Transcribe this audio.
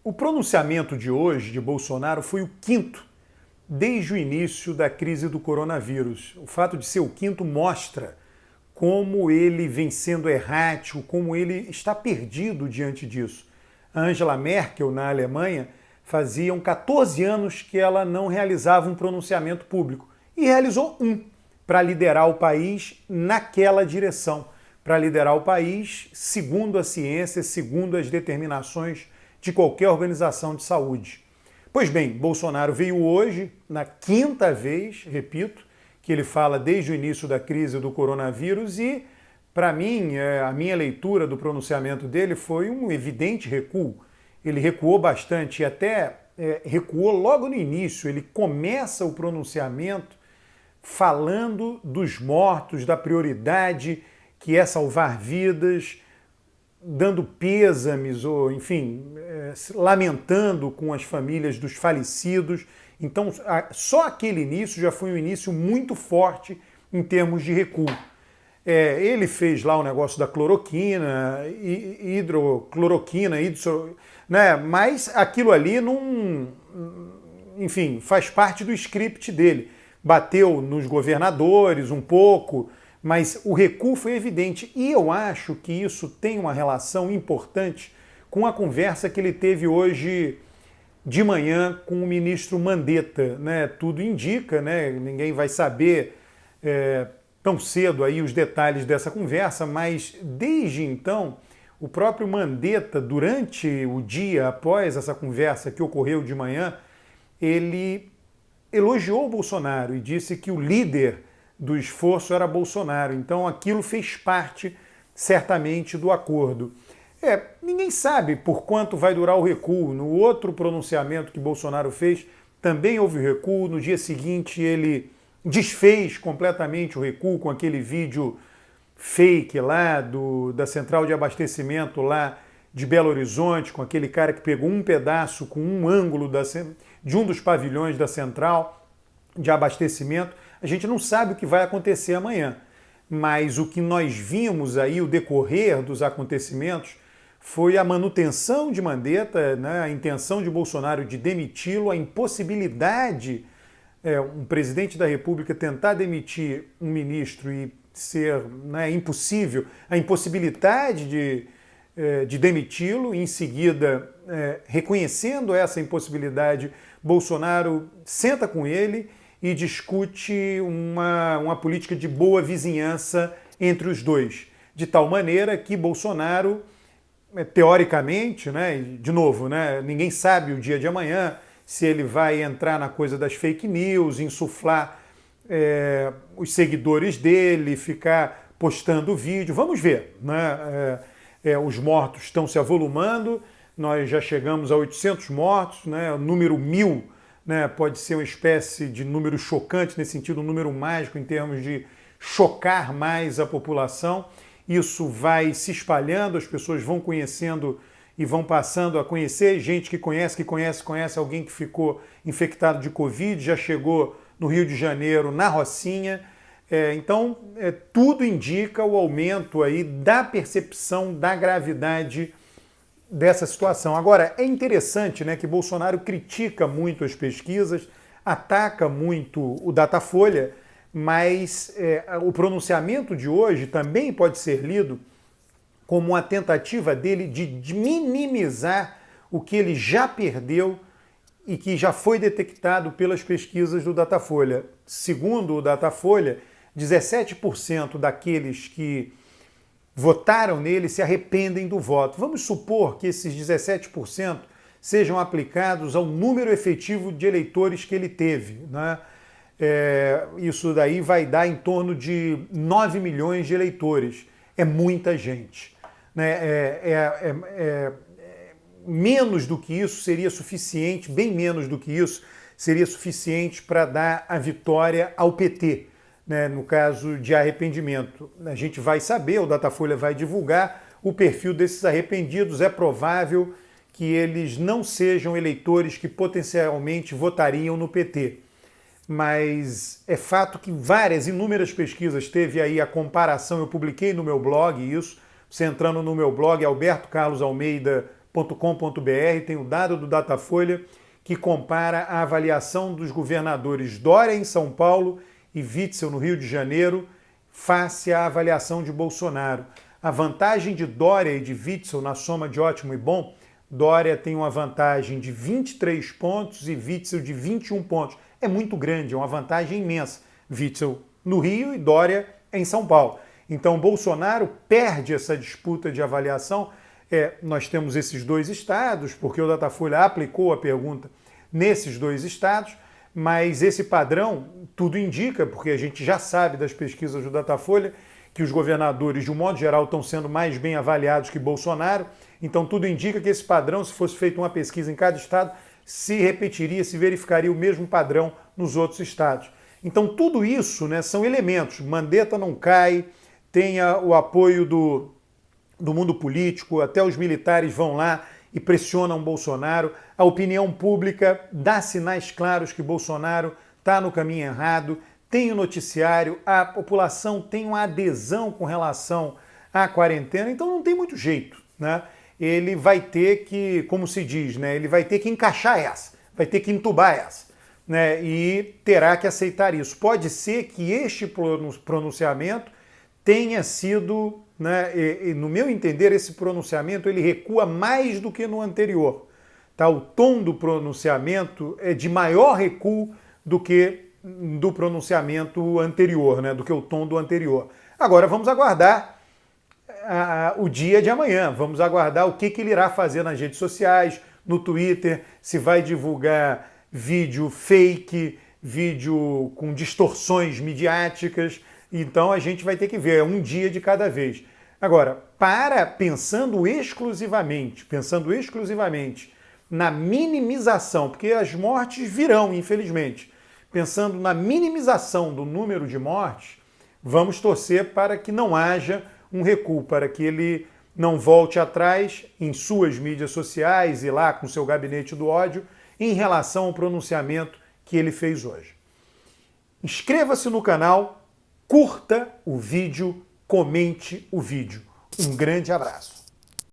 O pronunciamento de hoje de Bolsonaro foi o quinto desde o início da crise do coronavírus. O fato de ser o quinto mostra como ele vem sendo errático, como ele está perdido diante disso. A Angela Merkel, na Alemanha, faziam 14 anos que ela não realizava um pronunciamento público e realizou um para liderar o país naquela direção, para liderar o país segundo a ciência, segundo as determinações de qualquer organização de saúde. Pois bem, Bolsonaro veio hoje, na quinta vez, repito, que ele fala desde o início da crise do coronavírus e, para mim, a minha leitura do pronunciamento dele foi um evidente recuo. Ele recuou bastante e até recuou logo no início. Ele começa o pronunciamento falando dos mortos, da prioridade que é salvar vidas, dando pêsames ou, enfim, lamentando com as famílias dos falecidos. Então, só aquele início já foi um início muito forte em termos de recuo. Ele fez lá o negócio da cloroquina, hidrocloroquina, né? Mas aquilo ali não, enfim, faz parte do script dele. Bateu nos governadores um pouco, mas o recuo foi evidente. E eu acho que isso tem uma relação importante com a conversa que ele teve hoje de manhã com o ministro Mandetta, né? Tudo indica, né? Ninguém vai saber tão cedo aí os detalhes dessa conversa, mas desde então o próprio Mandetta, durante o dia após essa conversa que ocorreu de manhã, ele elogiou o Bolsonaro e disse que o líder do esforço era Bolsonaro. Então aquilo fez parte, certamente, do acordo. Ninguém sabe por quanto vai durar o recuo. No outro pronunciamento que Bolsonaro fez, também houve recuo. No dia seguinte, ele desfez completamente o recuo com aquele vídeo fake lá da central de abastecimento lá de Belo Horizonte, com aquele cara que pegou um pedaço com um ângulo de um dos pavilhões da central de abastecimento. A gente não sabe o que vai acontecer amanhã, mas o que nós vimos aí, o decorrer dos acontecimentos, foi a manutenção de Mandetta, né, a intenção de Bolsonaro de demiti-lo, a impossibilidade, um presidente da República tentar demitir um ministro e ser, né, impossível, a impossibilidade de demiti-lo, em seguida, reconhecendo essa impossibilidade, Bolsonaro senta com ele e discute uma política de boa vizinhança entre os dois, de tal maneira que Bolsonaro, teoricamente, né, de novo, né, ninguém sabe o dia de amanhã, se ele vai entrar na coisa das fake news, insuflar os seguidores dele, ficar postando vídeo, vamos ver, né? Os mortos estão se avolumando, nós já chegamos a 800 mortos, né? O número 1000, né, pode ser uma espécie de número chocante, nesse sentido, um número mágico em termos de chocar mais a população. Isso vai se espalhando, as pessoas vão conhecendo e vão passando a conhecer gente que conhece alguém que ficou infectado de Covid, já chegou no Rio de Janeiro, na Rocinha. Então, tudo indica o aumento aí da percepção da gravidade dessa situação. Agora, é interessante, né, que Bolsonaro critica muito as pesquisas, ataca muito o Datafolha, mas o pronunciamento de hoje também pode ser lido como uma tentativa dele de minimizar o que ele já perdeu e que já foi detectado pelas pesquisas do Datafolha. Segundo o Datafolha, 17% daqueles que votaram nele se arrependem do voto. Vamos supor que esses 17% sejam aplicados ao número efetivo de eleitores que ele teve, né? Isso daí vai dar em torno de 9 milhões de eleitores. É muita gente, né? Menos do que isso seria suficiente, bem menos do que isso seria suficiente para dar a vitória ao PT, né, no caso de arrependimento. A gente vai saber, o Datafolha vai divulgar o perfil desses arrependidos. É provável que eles não sejam eleitores que potencialmente votariam no PT. Mas é fato que inúmeras pesquisas, teve aí a comparação, eu publiquei no meu blog isso, você entrando no meu blog, albertocarlosalmeida.com.br, tem o dado do Datafolha que compara a avaliação dos governadores Dória em São Paulo e Witzel no Rio de Janeiro face à avaliação de Bolsonaro. A vantagem de Dória e de Witzel na soma de ótimo e bom, Dória tem uma vantagem de 23 pontos e Witzel de 21 pontos. É muito grande, é uma vantagem imensa. Witzel no Rio e Dória em São Paulo. Então Bolsonaro perde essa disputa de avaliação. Nós temos esses dois estados, porque o Datafolha aplicou a pergunta nesses dois estados, mas esse padrão tudo indica, porque a gente já sabe das pesquisas do Datafolha, que os governadores, de um modo geral, estão sendo mais bem avaliados que Bolsonaro. Então tudo indica que esse padrão, se fosse feita uma pesquisa em cada estado, se repetiria, se verificaria o mesmo padrão nos outros estados. Então tudo isso, né, são elementos. Mandetta não cai, tem o apoio do mundo político, até os militares vão lá e pressionam Bolsonaro. A opinião pública dá sinais claros que Bolsonaro está no caminho errado. Tem o noticiário, a população tem uma adesão com relação à quarentena, então não tem muito jeito, né? Ele vai ter que, como se diz, né? Ele vai ter que encaixar essa, vai ter que entubar essa, né? E terá que aceitar isso. Pode ser que este pronunciamento tenha sido, né? E no meu entender, esse pronunciamento ele recua mais do que no anterior. Tá? O tom do pronunciamento é de maior recuo do que do pronunciamento anterior, né? Do que o tom do anterior. Agora vamos aguardar o dia de amanhã, vamos aguardar o que ele irá fazer nas redes sociais, no Twitter, se vai divulgar vídeo fake, vídeo com distorções midiáticas. Então a gente vai ter que ver, é um dia de cada vez. Agora, pensando exclusivamente na minimização, porque as mortes virão, infelizmente, pensando na minimização do número de mortes, vamos torcer para que não haja um recuo, para que ele não volte atrás em suas mídias sociais e lá com seu gabinete do ódio em relação ao pronunciamento que ele fez hoje. Inscreva-se no canal, curta o vídeo, comente o vídeo. Um grande abraço.